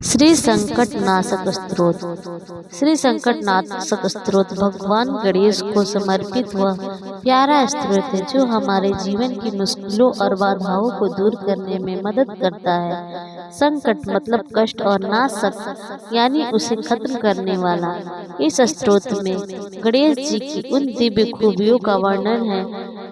श्री संकटनाशक स्तोत्र। श्री संकटनाशक स्तोत्र भगवान गणेश को समर्पित व प्यारा स्तोत्र है जो हमारे जीवन की मुश्किलों और बाधाओं को दूर करने में मदद करता है। संकट मतलब कष्ट और नाशक यानी उसे खत्म करने वाला। इस स्तोत्र में गणेश जी की उन दिव्य खूबियों का वर्णन है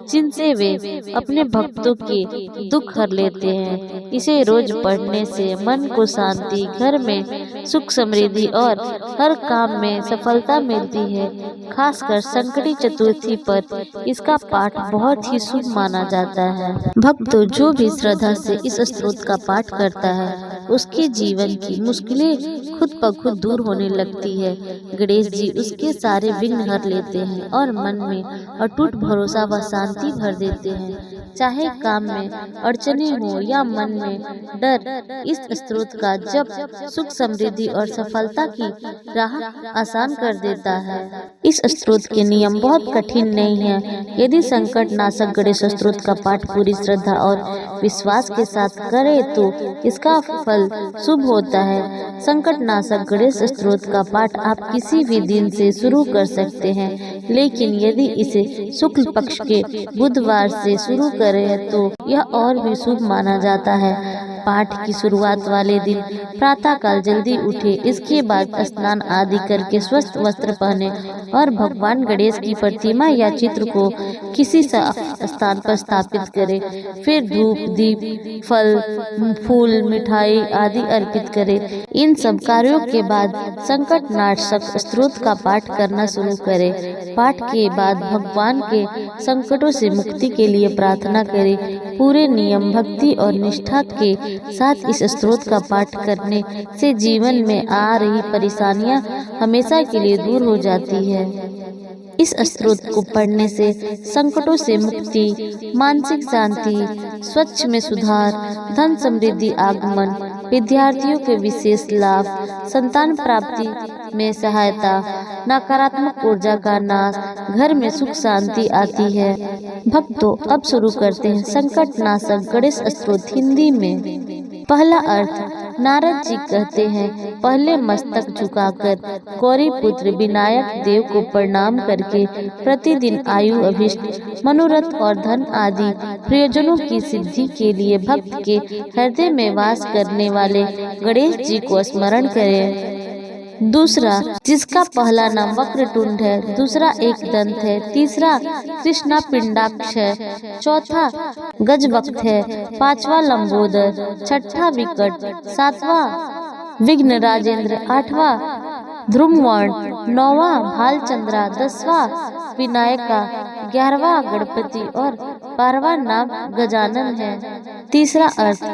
जिनसे वे अपने भक्तों के दुख हर लेते हैं। इसे रोज पढ़ने से मन को शांति, घर में सुख समृद्धि और हर काम में सफलता मिलती है। खासकर संकटी चतुर्थी पर इसका पाठ बहुत ही शुभ माना जाता है। भक्त जो भी श्रद्धा से इस स्तोत्र का पाठ करता है उसके जीवन की मुश्किलें खुद ब खुद दूर होने लगती है। गणेश जी उसके सारे विघ्न हर लेते हैं और मन में अटूट भरोसा व शांति भर देते हैं। चाहे काम में अड़चने हो या मन में डर, इस स्तोत्र का जप सुख समृद्धि और सफलता की राह आसान कर देता है। इस स्तोत्र के नियम बहुत कठिन नहीं है। यदि संकट नाशक गणेश स्तोत्र का पाठ पूरी श्रद्धा और विश्वास के साथ करे तो इसका फल शुभ होता है। संकट नाशक गणेश स्तोत्र का पाठ आप किसी भी दिन से शुरू कर सकते हैं, लेकिन यदि इसे शुक्ल पक्ष के बुधवार से शुरू करें तो यह और भी शुभ माना जाता है। पाठ की शुरुआत वाले दिन प्रातः काल जल्दी उठे, इसके बाद स्नान आदि करके स्वस्थ वस्त्र पहने और भगवान गणेश की प्रतिमा या चित्र को किसी स्थान पर स्थापित करें। फिर धूप, दीप, फल, फूल, मिठाई आदि अर्पित करें। इन सब कार्यों के बाद संकट नाशक स्तोत्र का पाठ करना शुरू करें। पाठ के बाद भगवान के संकटों से मुक्ति के लिए प्रार्थना करें। पूरे नियम, भक्ति और निष्ठा के साथ इस स्तोत्र का पाठ करने से जीवन में आ रही परेशानियां हमेशा के लिए दूर हो जाती है। इस स्तोत्र को पढ़ने से संकटों से मुक्ति, मानसिक शांति, स्वच्छ में सुधार, धन समृद्धि आगमन, विद्यार्थियों के विशेष लाभ, संतान प्राप्ति में सहायता, नकारात्मक ऊर्जा का नाश, घर में सुख शांति आती है। भक्तों, अब शुरू करते हैं संकट नाशक गणेश स्तोत्र हिंदी में। पहला अर्थ, नारद जी कहते हैं, पहले मस्तक झुकाकर गौरी पुत्र विनायक देव को प्रणाम करके प्रतिदिन आयु, अभिष्ट, मनोरथ और धन आदि प्रयोजनों की सिद्धि के लिए भक्त के हृदय में वास करने वाले गणेश जी को स्मरण करें। दूसरा, जिसका पहला नाम वक्रतुंड है, दूसरा एक दंत है, तीसरा कृष्णा पिंडाक्ष है, चौथा गजवक्त है, पांचवा लंबोदर, छठा विकट, सातवां विघ्न राजेंद्र, आठवां ध्रुववर्ण, नौवां भालचंद्रा, 10वां विनायका, 11वां गणपति और 12वां नाम गजानन है। तीसरा अर्थ,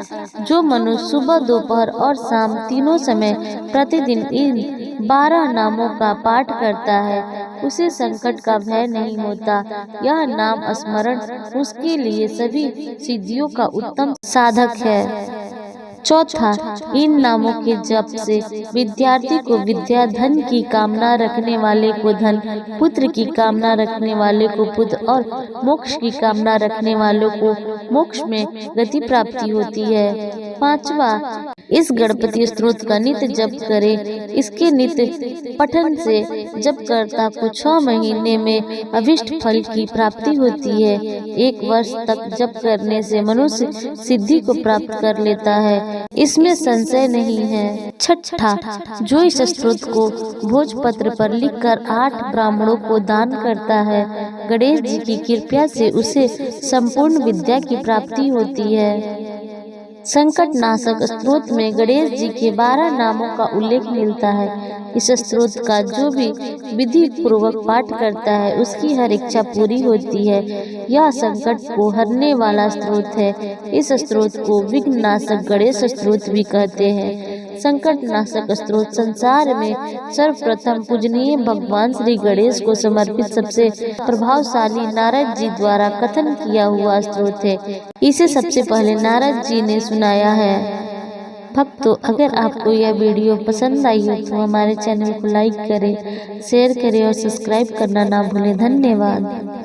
जो मनुष्य सुबह, दोपहर और शाम तीनों समय प्रतिदिन इन 12 नामों का पाठ करता है उसे संकट का भय नहीं होता। यह नाम स्मरण उसके लिए सभी सिद्धियों का उत्तम साधक है। चौथा, इन नामों के जप से विद्यार्थी को विद्या, धन की कामना रखने वाले को धन, पुत्र की कामना रखने वाले को पुत्र और मोक्ष की कामना रखने वालों को मोक्ष में गति प्राप्ति होती है। पांचवा, इस गणपति स्तोत्र का नित्य जप करें। इसके नित्य पठन से जपकर्ता को 6 महीने में अभिष्ट फल की प्राप्ति होती है। 1 वर्ष तक जप करने से मनुष्य सिद्धि को प्राप्त कर लेता है, इसमें संशय नहीं है। छठा, जो इस स्तोत्र को भोजपत्र पर लिखकर 8 ब्राह्मणों को दान करता है, गणेश जी की कृपा से उसे संपूर्ण विद्या की प्राप्ति होती है। संकट नाशक स्तोत्र में गणेश जी के 12 नामों का उल्लेख मिलता है। इस स्तोत्र का जो भी विधि पूर्वक पाठ करता है उसकी हर इच्छा पूरी होती है। यह संकट को हरने वाला स्तोत्र है। इस स्तोत्र को विघ्न नाशक गणेश स्तोत्र भी कहते हैं। संकट नाशक स्तोत्र संसार में सर्वप्रथम पूजनीय भगवान श्री गणेश को समर्पित सबसे प्रभावशाली नारद जी द्वारा कथन किया हुआ स्तोत्र है। इसे सबसे पहले नारद जी ने सुनाया है। भक्तों, अगर आपको यह वीडियो पसंद आई हो तो हमारे चैनल को लाइक करें, शेयर करें और सब्सक्राइब करना ना भूलें। धन्यवाद।